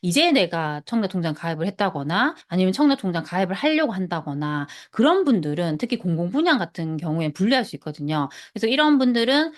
이제 내가 청약통장 가입을 했다거나 아니면 청약통장 가입을 하려고 한다거나 그런 분들은 특히 공공분양 같은 경우에 불리할 수 있거든요. 그래서 이런 분들은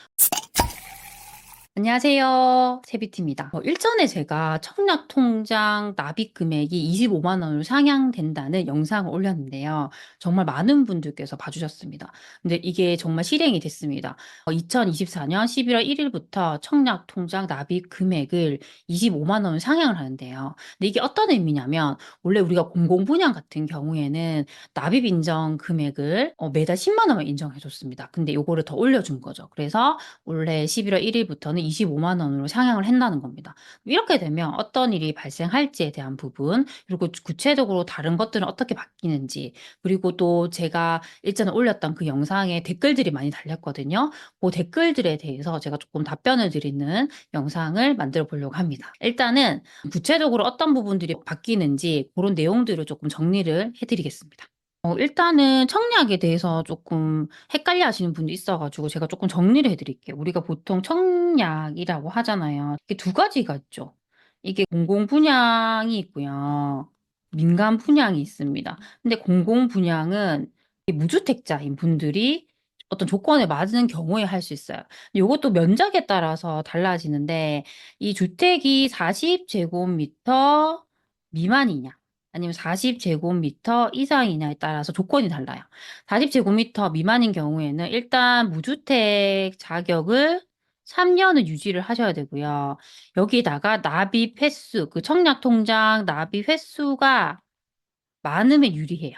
안녕하세요. 세비티입니다. 일전에 제가 청약통장 납입 금액이 25만 원으로 상향된다는 영상을 올렸는데요. 정말 많은 분들께서 봐주셨습니다. 근데 이게 정말 실행이 됐습니다. 2024년 11월 1일부터 청약통장 납입 금액을 25만 원을 상향을 하는데요. 근데 이게 어떤 의미냐면 원래 우리가 공공분양 같은 경우에는 납입 인정 금액을 매달 10만 원만 인정해줬습니다. 근데 요거를 더 올려준 거죠. 그래서 원래 11월 1일부터는 25만 원으로 상향을 한다는 겁니다. 이렇게 되면 어떤 일이 발생할지에 대한 부분, 그리고 구체적으로 다른 것들은 어떻게 바뀌는지, 그리고 또 제가 일전에 올렸던 그 영상에 댓글들이 많이 달렸거든요. 그 댓글들에 대해서 제가 조금 답변을 드리는 영상을 만들어 보려고 합니다. 일단은 구체적으로 어떤 부분들이 바뀌는지 그런 내용들을 조금 정리를 해드리겠습니다. 일단은 청약에 대해서 조금 헷갈려 하시는 분도 있어가지고 제가 조금 정리를 해드릴게요. 우리가 보통 청약이라고 하잖아요. 이게 두 가지가 있죠. 이게 공공 분양이 있고요. 민간 분양이 있습니다. 근데 공공 분양은 무주택자인 분들이 어떤 조건에 맞는 경우에 할 수 있어요. 이것도 면적에 따라서 달라지는데 이 주택이 40제곱미터 미만이냐 아니면 40제곱미터 이상이냐에 따라서 조건이 달라요. 40제곱미터 미만인 경우에는 일단 무주택 자격을 3년을 유지를 하셔야 되고요. 여기다가 납입 횟수, 그 청약통장 납입 횟수가 많으면 유리해요.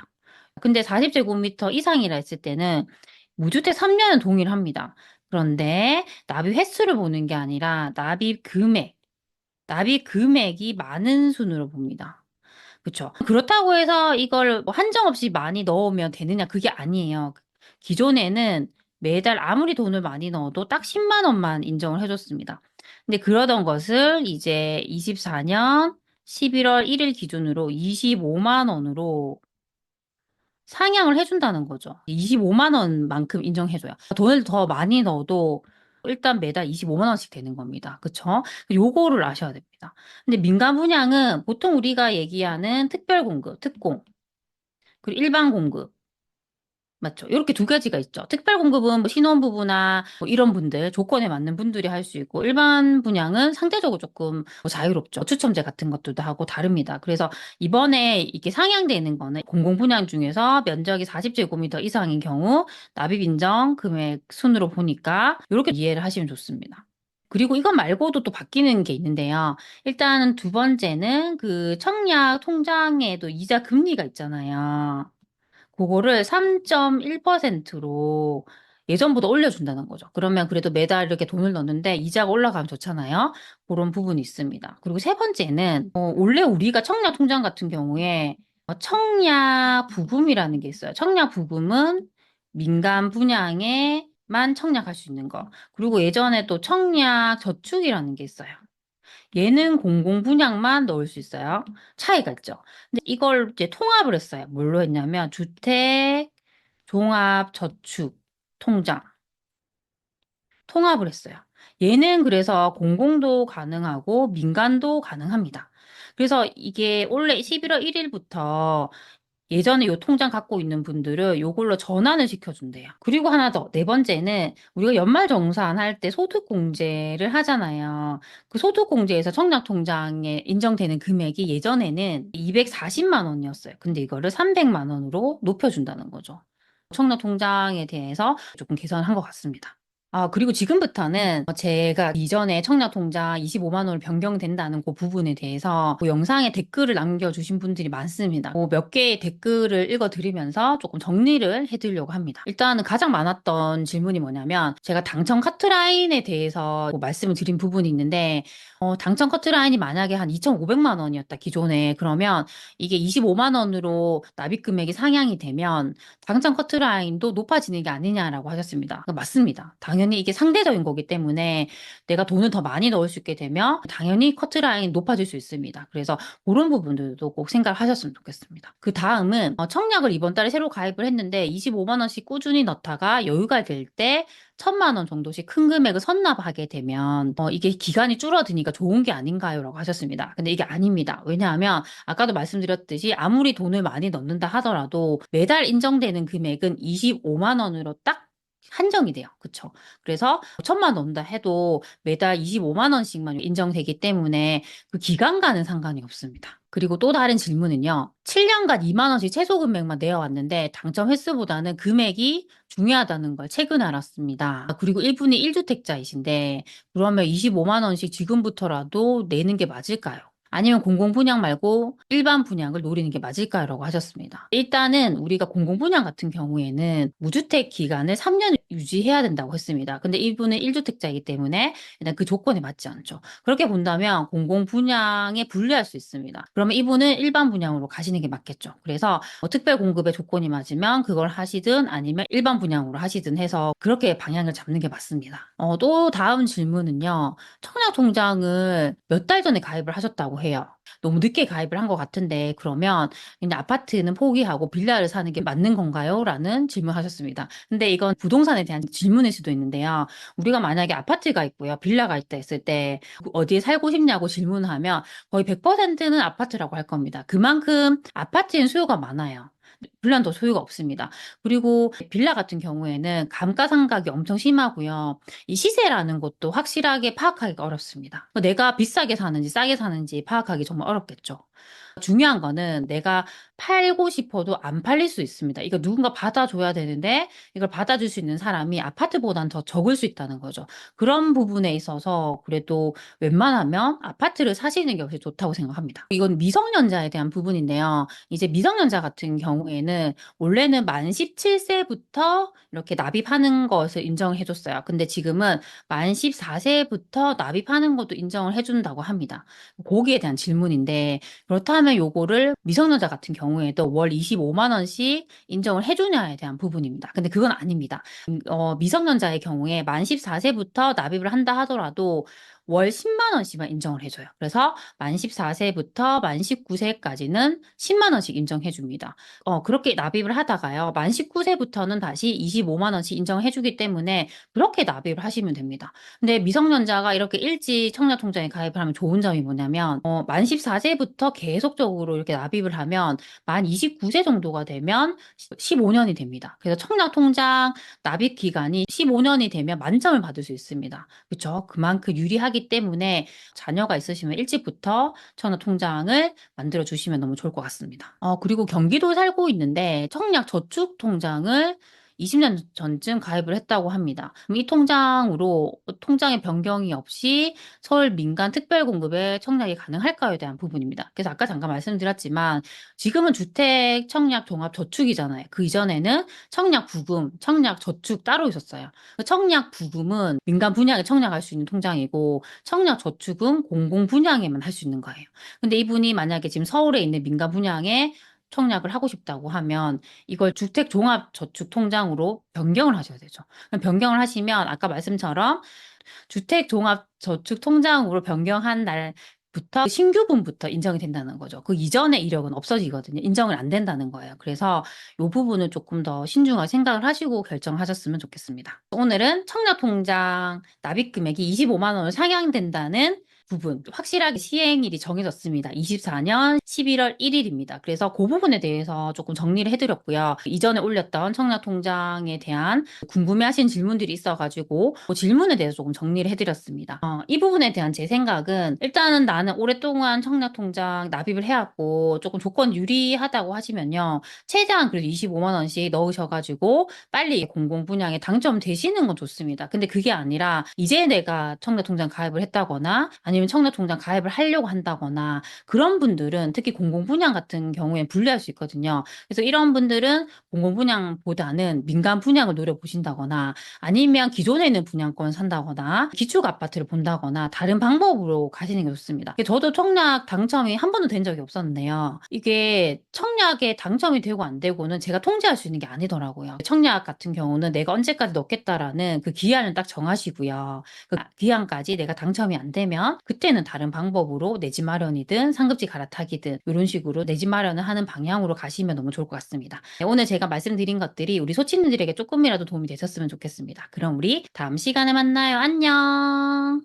근데 40제곱미터 이상이라 했을 때는 무주택 3년은 동일합니다. 그런데 납입 횟수를 보는 게 아니라 납입 금액이 많은 순으로 봅니다. 그렇죠. 그렇다고 해서 이걸 뭐 한정 없이 많이 넣으면 되느냐? 그게 아니에요. 기존에는 매달 아무리 돈을 많이 넣어도 딱 10만 원만 인정을 해줬습니다. 근데 그러던 것을 이제 24년 11월 1일 기준으로 25만 원으로 상향을 해준다는 거죠. 25만 원만큼 인정해줘요. 돈을 더 많이 넣어도 일단 매달 25만 원씩 되는 겁니다. 그쵸? 요거를 아셔야 됩니다. 근데 민간 분양은 보통 우리가 얘기하는 특별 공급, 특공, 그리고 일반 공급, 맞죠? 이렇게 두 가지가 있죠. 특별 공급은 뭐 신혼부부나 뭐 이런 분들, 조건에 맞는 분들이 할 수 있고, 일반 분양은 상대적으로 조금 뭐 자유롭죠. 추첨제 같은 것들도 하고 다릅니다. 그래서 이번에 이게 상향되는 거는 공공분양 중에서 면적이 40제곱미터 이상인 경우 납입 인정 금액 순으로 보니까 이렇게 이해를 하시면 좋습니다. 그리고 이것 말고도 또 바뀌는 게 있는데요. 일단 두 번째는 그 청약 통장에도 이자 금리가 있잖아요. 그거를 3.1%로 예전보다 올려준다는 거죠. 그러면 그래도 매달 이렇게 돈을 넣는데 이자가 올라가면 좋잖아요. 그런 부분이 있습니다. 그리고 세 번째는 원래 우리가 청약 통장 같은 경우에 청약 부금이라는 게 있어요. 청약 부금은 민간 분양에만 청약할 수 있는 거. 그리고 예전에 또 청약 저축이라는 게 있어요. 얘는 공공 분양만 넣을 수 있어요. 차이가 있죠. 근데 이걸 이제 통합을 했어요. 뭘로 했냐면 주택 종합 저축 통장 통합을 했어요. 얘는 그래서 공공도 가능하고 민간도 가능합니다. 그래서 이게 원래 11월 1일부터 예전에 요 통장 갖고 있는 분들은 요걸로 전환을 시켜준대요. 그리고 하나 더, 네 번째는 우리가 연말정산 할 때 소득공제를 하잖아요. 그 소득공제에서 청약통장에 인정되는 금액이 예전에는 240만 원이었어요. 근데 이거를 300만 원으로 높여준다는 거죠. 청약통장에 대해서 조금 개선한 것 같습니다. 그리고 지금부터는 제가 이전에 청약통장 25만 원으로 변경된다는 그 부분에 대해서 그 영상에 댓글을 남겨주신 분들이 많습니다. 몇 개의 댓글을 읽어드리면서 조금 정리를 해드리려고 합니다. 일단은 가장 많았던 질문이 뭐냐면 제가 당첨 커트라인에 대해서 뭐 말씀을 드린 부분이 있는데 당첨 커트라인이 만약에 한 2,500만 원이었다 기존에 그러면 이게 25만 원으로 납입 금액이 상향이 되면 당첨 커트라인도 높아지는 게 아니냐라고 하셨습니다. 맞습니다. 당연히 당연히 이게 상대적인 거기 때문에 내가 돈을 더 많이 넣을 수 있게 되면 당연히 커트라인이 높아질 수 있습니다. 그래서 그런 부분들도 꼭 생각을 하셨으면 좋겠습니다. 그 다음은 청약을 이번 달에 새로 가입을 했는데 25만 원씩 꾸준히 넣다가 여유가 될 때 1,000만 원 정도씩 큰 금액을 선납하게 되면 이게 기간이 줄어드니까 좋은 게 아닌가요? 라고 하셨습니다. 근데 이게 아닙니다. 왜냐하면 아까도 말씀드렸듯이 아무리 돈을 많이 넣는다 하더라도 매달 인정되는 금액은 25만 원으로 딱 한정이 돼요. 그쵸? 그래서 1,000만 원 넣는다 해도 매달 25만 원씩만 인정되기 때문에 그 기간과는 상관이 없습니다. 그리고 또 다른 질문은요. 7년간 2만 원씩 최소 금액만 내어왔는데 당첨 횟수보다는 금액이 중요하다는 걸 최근에 알았습니다. 그리고 1분이 1주택자이신데 그러면 25만 원씩 지금부터라도 내는 게 맞을까요? 아니면 공공분양 말고 일반 분양을 노리는 게 맞을까요? 라고 하셨습니다. 일단은 우리가 공공분양 같은 경우에는 무주택 기간을 3년 유지해야 된다고 했습니다. 근데 이분은 1주택자이기 때문에 일단 그 조건에 맞지 않죠. 그렇게 본다면 공공분양에 분류할 수 있습니다. 그러면 이분은 일반 분양으로 가시는 게 맞겠죠. 그래서 특별 공급의 조건이 맞으면 그걸 하시든 아니면 일반 분양으로 하시든 해서 그렇게 방향을 잡는 게 맞습니다. 또 다음 질문은요. 청약통장을 몇 달 전에 가입을 하셨다고 해요. 너무 늦게 가입을 한 것 같은데 그러면 그냥 아파트는 포기하고 빌라를 사는 게 맞는 건가요? 라는 질문하셨습니다. 근데 이건 부동산에 대한 질문일 수도 있는데요. 우리가 만약에 아파트가 있고요. 빌라가 있다 했을 때 어디에 살고 싶냐고 질문하면 거의 100%는 아파트라고 할 겁니다. 그만큼 아파트엔 수요가 많아요. 빌라는 더 소유가 없습니다. 그리고 빌라 같은 경우에는 감가상각이 엄청 심하고요. 이 시세라는 것도 확실하게 파악하기가 어렵습니다. 내가 비싸게 사는지 싸게 사는지 파악하기 정말 어렵겠죠. 중요한 거는 내가 팔고 싶어도 안 팔릴 수 있습니다. 이거 누군가 받아줘야 되는데 이걸 받아줄 수 있는 사람이 아파트보단 더 적을 수 있다는 거죠. 그런 부분에 있어서 그래도 웬만하면 아파트를 사시는 게 훨씬 좋다고 생각합니다. 이건 미성년자에 대한 부분인데요. 이제 미성년자 같은 경우에는 원래는 만 17세부터 이렇게 납입하는 것을 인정해 줬어요. 근데 지금은 만 14세부터 납입하는 것도 인정을 해준다고 합니다. 거기에 대한 질문인데 그렇다면 요거를 미성년자 같은 경우에도 월 25만 원씩 인정을 해주냐에 대한 부분입니다. 근데 그건 아닙니다. 미성년자의 경우에 만 14세부터 납입을 한다 하더라도 월 10만 원씩만 인정을 해줘요. 그래서 만 14세부터 만 19세까지는 10만 원씩 인정해 줍니다. 그렇게 납입을 하다가요. 만 19세부터는 다시 25만 원씩 인정해 주기 때문에 그렇게 납입을 하시면 됩니다. 근데 미성년자가 이렇게 일찍 청약통장에 가입을 하면 좋은 점이 뭐냐면 만 14세부터 계속적으로 이렇게 납입을 하면 만 29세 정도가 되면 15년이 됩니다. 그래서 청약통장 납입 기간이 15년이 되면 만점을 받을 수 있습니다. 그렇죠? 그만큼 유리하기 때문에 자녀가 있으시면 일찍부터 청약통장을 만들어 주시면 너무 좋을 것 같습니다. 그리고 경기도에 살고 있는데 청약 저축통장을 20년 전쯤 가입을 했다고 합니다. 그럼 이 통장으로 통장의 변경이 없이 서울 민간 특별공급에 청약이 가능할까에 대한 부분입니다. 그래서 아까 잠깐 말씀드렸지만 지금은 주택 청약 종합 저축이잖아요. 그 이전에는 청약 부금, 청약 저축 따로 있었어요. 그 청약 부금은 민간 분양에 청약할 수 있는 통장이고 청약 저축은 공공 분양에만 할 수 있는 거예요. 근데 이분이 만약에 지금 서울에 있는 민간 분양에 청약을 하고 싶다고 하면 이걸 주택종합저축통장으로 변경을 하셔야 되죠. 그럼 변경을 하시면 아까 말씀처럼 주택종합저축통장으로 변경한 날부터 신규분부터 인정이 된다는 거죠. 그 이전의 이력은 없어지거든요. 인정을 안 된다는 거예요. 그래서 이 부분은 조금 더 신중하게 생각을 하시고 결정하셨으면 좋겠습니다. 오늘은 청약통장 납입금액이 25만 원을 상향된다는 부분 확실하게 시행일이 정해졌습니다. 24년 11월 1일입니다. 그래서 그 부분에 대해서 조금 정리를 해드렸고요. 이전에 올렸던 청약통장에 대한 궁금해하신 질문들이 있어가지고 그 질문에 대해서 조금 정리를 해드렸습니다. 이 부분에 대한 제 생각은 일단은 나는 오랫동안 청약통장 납입을 해왔고 조금 조건 유리하다고 하시면요. 최대한 그래도 25만 원씩 넣으셔가지고 빨리 공공분양에 당첨되시는 건 좋습니다. 근데 그게 아니라 이제 내가 청약통장 가입을 했다거나 아니면 청약통장 가입을 하려고 한다거나 그런 분들은 특히 공공분양 같은 경우에 불리할 수 있거든요. 그래서 이런 분들은 공공분양보다는 민간 분양을 노려보신다거나 아니면 기존에 있는 분양권 산다거나 기축 아파트를 본다거나 다른 방법으로 가시는 게 좋습니다. 저도 청약 당첨이 한 번도 된 적이 없었는데요. 이게 청약에 당첨이 되고 안 되고는 제가 통제할 수 있는 게 아니더라고요. 청약 같은 경우는 내가 언제까지 넣겠다라는 그 기한을 딱 정하시고요. 그 기한까지 내가 당첨이 안 되면 그때는 다른 방법으로 내 집 마련이든 상급지 갈아타기든 이런 식으로 내 집 마련을 하는 방향으로 가시면 너무 좋을 것 같습니다. 네, 오늘 제가 말씀드린 것들이 우리 소치님들에게 조금이라도 도움이 되셨으면 좋겠습니다. 그럼 우리 다음 시간에 만나요. 안녕.